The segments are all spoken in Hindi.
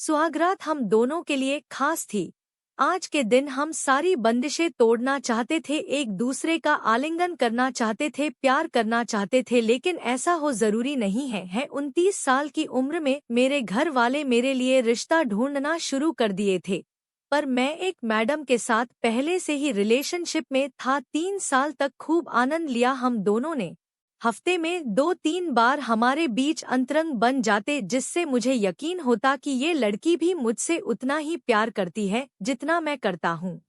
सुहागरात हम दोनों के लिए खास थी। आज के दिन हम सारी बंदिशें तोड़ना चाहते थे, एक दूसरे का आलिंगन करना चाहते थे, प्यार करना चाहते थे, लेकिन ऐसा हो जरूरी नहीं है। 29 साल की उम्र में मेरे घर वाले मेरे लिए रिश्ता ढूंढना शुरू कर दिए थे। पर मैं एक मैडम के साथ पहले से ही रिलेशनशिप में था। 3 साल तक खूब आनंद लिया हम दोनों ने। हफ्ते में 2-3 बार हमारे बीच अंतरंग बन जाते, जिससे मुझे यकीन होता कि ये लड़की भी मुझसे उतना ही प्यार करती है जितना मैं करता हूँ।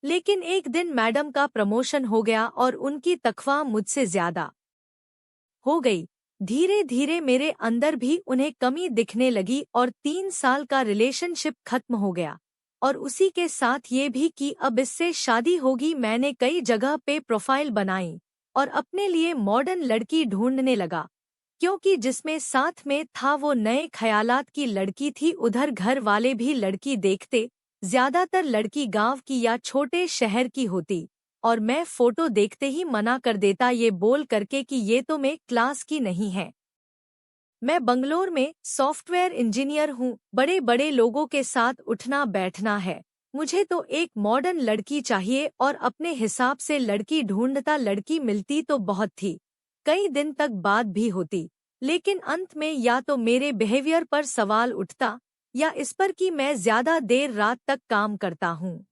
लेकिन एक दिन मैडम का प्रमोशन हो गया और उनकी तनख्वाह मुझसे ज्यादा हो गई। धीरे धीरे मेरे अंदर भी उन्हें कमी दिखने लगी और 3 साल का रिलेशनशिप खत्म हो गया। और उसी के साथ ये भी कि अब इससे शादी होगी। मैंने कई जगह पे प्रोफाइल बनाई और अपने लिए मॉडर्न लड़की ढूंढने लगा, क्योंकि जिसमें साथ में था वो नए ख्यालात की लड़की थी। उधर घर वाले भी लड़की देखते, ज्यादातर लड़की गांव की या छोटे शहर की होती, और मैं फोटो देखते ही मना कर देता, ये बोल करके कि ये तो मैं क्लास की नहीं है। मैं बंगलोर में सॉफ्टवेयर इंजीनियर हूँ, बड़े बड़े लोगों के साथ उठना बैठना है। मुझे तो एक मॉडर्न लड़की चाहिए और अपने हिसाब से लड़की ढूंढता। लड़की मिलती तो बहुत थी, कई दिन तक बात भी होती, लेकिन अंत में या तो मेरे बिहेवियर पर सवाल उठता या इस पर कि मैं ज्यादा देर रात तक काम करता हूँ,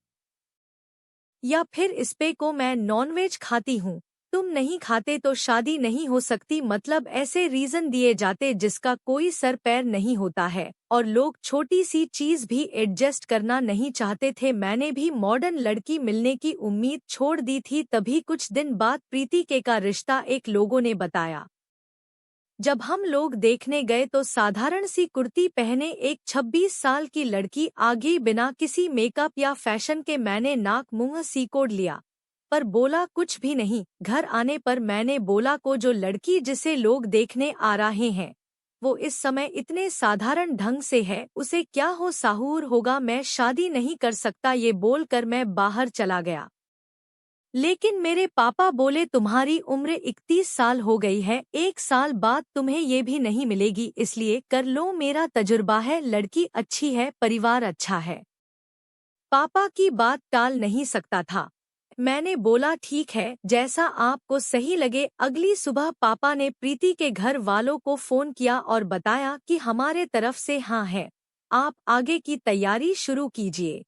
या फिर इस पे को मैं नॉनवेज खाती हूँ, तुम नहीं खाते तो शादी नहीं हो सकती। मतलब ऐसे रीजन दिए जाते जिसका कोई सर पैर नहीं होता है, और लोग छोटी सी चीज भी एडजस्ट करना नहीं चाहते थे। मैंने भी मॉडर्न लड़की मिलने की उम्मीद छोड़ दी थी। तभी कुछ दिन बाद प्रीति के का रिश्ता एक लोगों ने बताया। जब हम लोग देखने गए तो साधारण सी कुर्ती पहने एक 26 साल की लड़की आगे, बिना किसी मेकअप या फैशन के। मैंने नाक मुंह सिकोड़ लिया पर बोला कुछ भी नहीं। घर आने पर मैंने बोला को जो लड़की जिसे लोग देखने आ रहे हैं वो इस समय इतने साधारण ढंग से है, उसे क्या हो साहूर होगा, मैं शादी नहीं कर सकता। ये बोलकर मैं बाहर चला गया। लेकिन मेरे पापा बोले तुम्हारी उम्र 31 साल हो गई है, 1 साल बाद तुम्हें ये भी नहीं मिलेगी, इसलिए कर लो। मेरा तजुर्बा है, लड़की अच्छी है, परिवार अच्छा है। पापा की बात टाल नहीं सकता था। मैंने बोला ठीक है, जैसा आपको सही लगे। अगली सुबह पापा ने प्रीति के घर वालों को फोन किया और बताया कि हमारे तरफ से हाँ है, आप आगे की तैयारी शुरू कीजिए।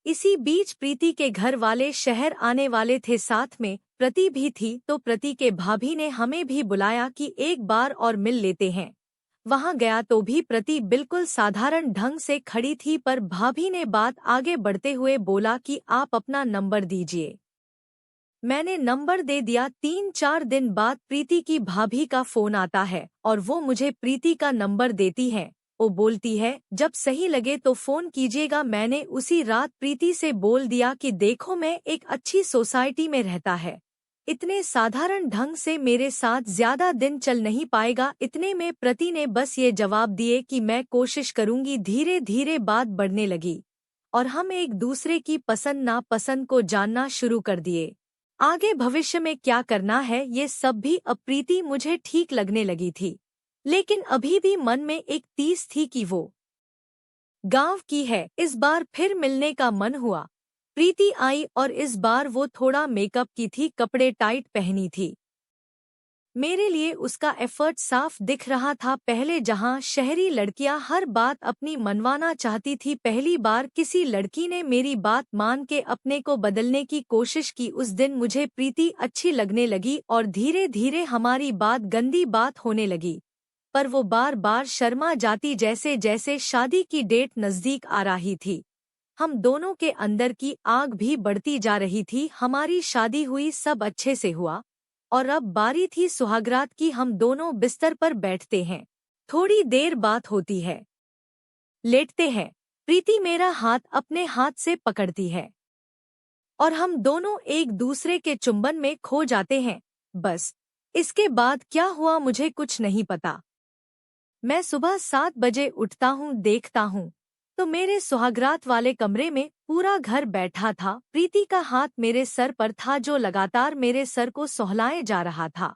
इसी बीच प्रीति के घर वाले शहर आने वाले थे, साथ में प्रति भी थी, तो प्रति के भाभी ने हमें भी बुलाया कि एक बार और मिल लेते हैं। वहां गया तो भी प्रति बिल्कुल साधारण ढंग से खड़ी थी, पर भाभी ने बात आगे बढ़ते हुए बोला कि आप अपना नंबर दीजिए। मैंने नंबर दे दिया। 3-4 दिन बाद प्रीति की भाभी का फोन आता है और वो मुझे प्रीति का नंबर देती है। वो बोलती है जब सही लगे तो फोन कीजिएगा। मैंने उसी रात प्रीति से बोल दिया कि देखो मैं एक अच्छी सोसाइटी में रहता है, इतने साधारण ढंग से मेरे साथ ज्यादा दिन चल नहीं पाएगा। इतने में प्रति ने बस ये जवाब दिए कि मैं कोशिश करूंगी। धीरे धीरे बात बढ़ने लगी और हम एक दूसरे की पसंद नापसंद को जानना शुरू कर दिए। आगे भविष्य में क्या करना है ये सब भी अब प्रीति मुझे ठीक लगने लगी थी, लेकिन अभी भी मन में एक टीस थी कि वो गांव की है। इस बार फिर मिलने का मन हुआ। प्रीति आई और इस बार वो थोड़ा मेकअप की थी, कपड़े टाइट पहनी थी। मेरे लिए उसका एफर्ट साफ दिख रहा था। पहले जहां शहरी लड़कियां हर बात अपनी मनवाना चाहती थी, पहली बार किसी लड़की ने मेरी बात मान के अपने को बदलने की कोशिश की। उस दिन मुझे प्रीति अच्छी लगने लगी और धीरे धीरे हमारी बात गंदी बात होने लगी, पर वो बार बार शर्मा जाती। जैसे जैसे शादी की डेट नजदीक आ रही थी, हम दोनों के अंदर की आग भी बढ़ती जा रही थी। हमारी शादी हुई, सब अच्छे से हुआ, और अब बारी थी सुहागरात की। हम दोनों बिस्तर पर बैठते हैं, थोड़ी देर बात होती है, लेटते हैं। प्रीति मेरा हाथ अपने हाथ से पकड़ती है और हम दोनों एक दूसरे के चुंबन में खो जाते हैं। बस इसके बाद क्या हुआ मुझे कुछ नहीं पता। मैं सुबह 7 बजे उठता हूँ, देखता हूँ तो मेरे सुहागरात वाले कमरे में पूरा घर बैठा था। प्रीति का हाथ मेरे सर पर था, जो लगातार मेरे सर को सहलाए जा रहा था।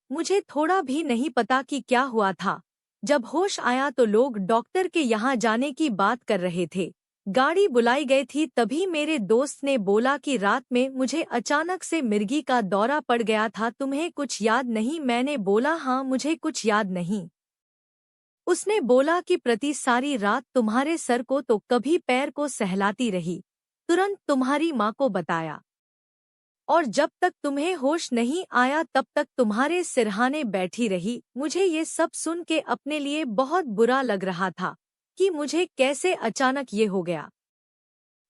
मुझे थोड़ा भी नहीं पता कि क्या हुआ था। जब होश आया तो लोग डॉक्टर के यहाँ जाने की बात कर रहे थे। गाड़ी बुलाई गई थी, तभी मेरे दोस्त ने बोला कि रात में मुझे अचानक से मिर्गी का दौरा पड़ गया था, तुम्हें कुछ याद नहीं? मैंने बोला हाँ, मुझे कुछ याद नहीं। उसने बोला कि प्रति सारी रात तुम्हारे सर को तो कभी पैर को सहलाती रही, तुरंत तुम्हारी माँ को बताया, और जब तक तुम्हें होश नहीं आया तब तक तुम्हारे सिरहाने बैठी रही। मुझे ये सब सुन के अपने लिए बहुत बुरा लग रहा था कि मुझे कैसे अचानक ये हो गया,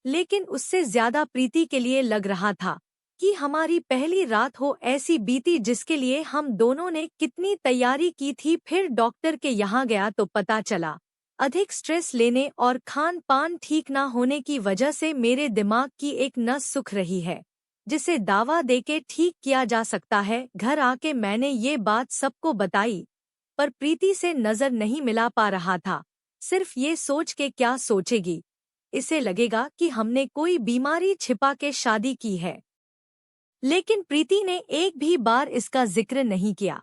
लेकिन उससे ज्यादा प्रीति के लिए लग रहा था कि हमारी पहली रात हो ऐसी बीती जिसके लिए हम दोनों ने कितनी तैयारी की थी। फिर डॉक्टर के यहाँ गया तो पता चला अधिक स्ट्रेस लेने और खान पान ठीक ना होने की वजह से मेरे दिमाग की एक नस सूख रही है, जिसे दावा देके ठीक किया जा सकता है। घर आके मैंने ये बात सबको बताई, पर प्रीति से नजर नहीं मिला पा रहा था। सिर्फ ये सोच के क्या सोचेगी, इसे लगेगा कि हमने कोई बीमारी छिपा के शादी की है। लेकिन प्रीति ने एक भी बार इसका जिक्र नहीं किया।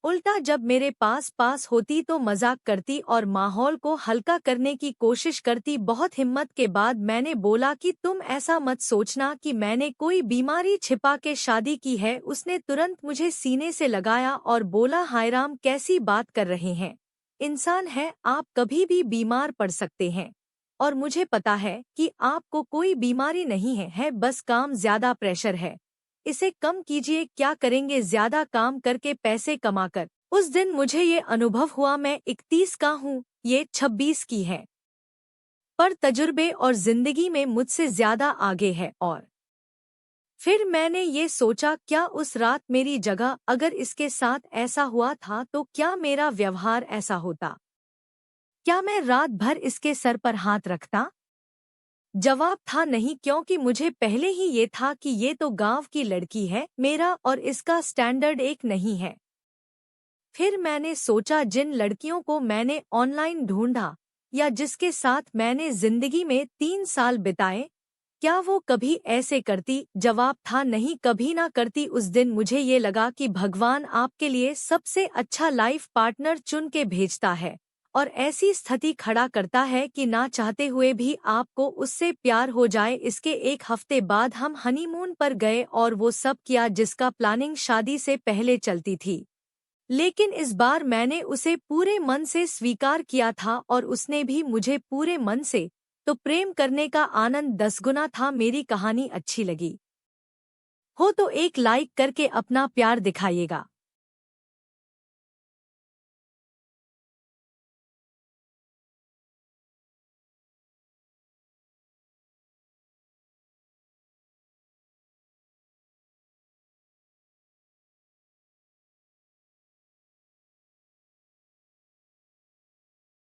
उल्टा जब मेरे पास होती तो मजाक करती और माहौल को हल्का करने की कोशिश करती। बहुत हिम्मत के बाद मैंने बोला कि तुम ऐसा मत सोचना कि मैंने कोई बीमारी छिपा के शादी की है। उसने तुरंत मुझे सीने से लगाया और बोला, हाय राम, कैसी बात कर रहे हैं? इंसान है, आप कभी भी बीमार पड़ सकते हैं, और मुझे पता है कि आपको कोई बीमारी नहीं है, बस काम ज्यादा प्रेशर है, इसे कम कीजिए। क्या करेंगे ज्यादा काम करके पैसे कमाकर? उस दिन मुझे ये अनुभव हुआ मैं 31 का हूँ, ये 26 की है, पर तजुर्बे और जिंदगी में मुझसे ज्यादा आगे है। और फिर मैंने ये सोचा, क्या उस रात मेरी जगह अगर इसके साथ ऐसा हुआ था तो क्या मेरा व्यवहार ऐसा होता? क्या मैं रात भर इसके सर पर हाथ रखता? जवाब था नहीं, क्योंकि मुझे पहले ही ये था कि ये तो गांव की लड़की है, मेरा और इसका स्टैंडर्ड एक नहीं है। फिर मैंने सोचा, जिन लड़कियों को मैंने ऑनलाइन ढूंढा या जिसके साथ मैंने जिंदगी में 3 साल बिताए, क्या वो कभी ऐसे करती? जवाब था नहीं, कभी ना करती। उस दिन मुझे ये लगा कि भगवान आपके लिए सबसे अच्छा लाइफ पार्टनर चुन के भेजता है और ऐसी स्थिति खड़ा करता है कि ना चाहते हुए भी आपको उससे प्यार हो जाए। इसके 1 हफ्ते बाद हम हनीमून पर गए और वो सब किया जिसका प्लानिंग शादी से पहले चलती थी। लेकिन इस बार मैंने उसे पूरे मन से स्वीकार किया था और उसने भी मुझे पूरे मन से। तो प्रेम करने का आनंद 10 गुना था। मेरी कहानी अच्छी लगी हो तो एक लाइक करके अपना प्यार दिखाइएगा।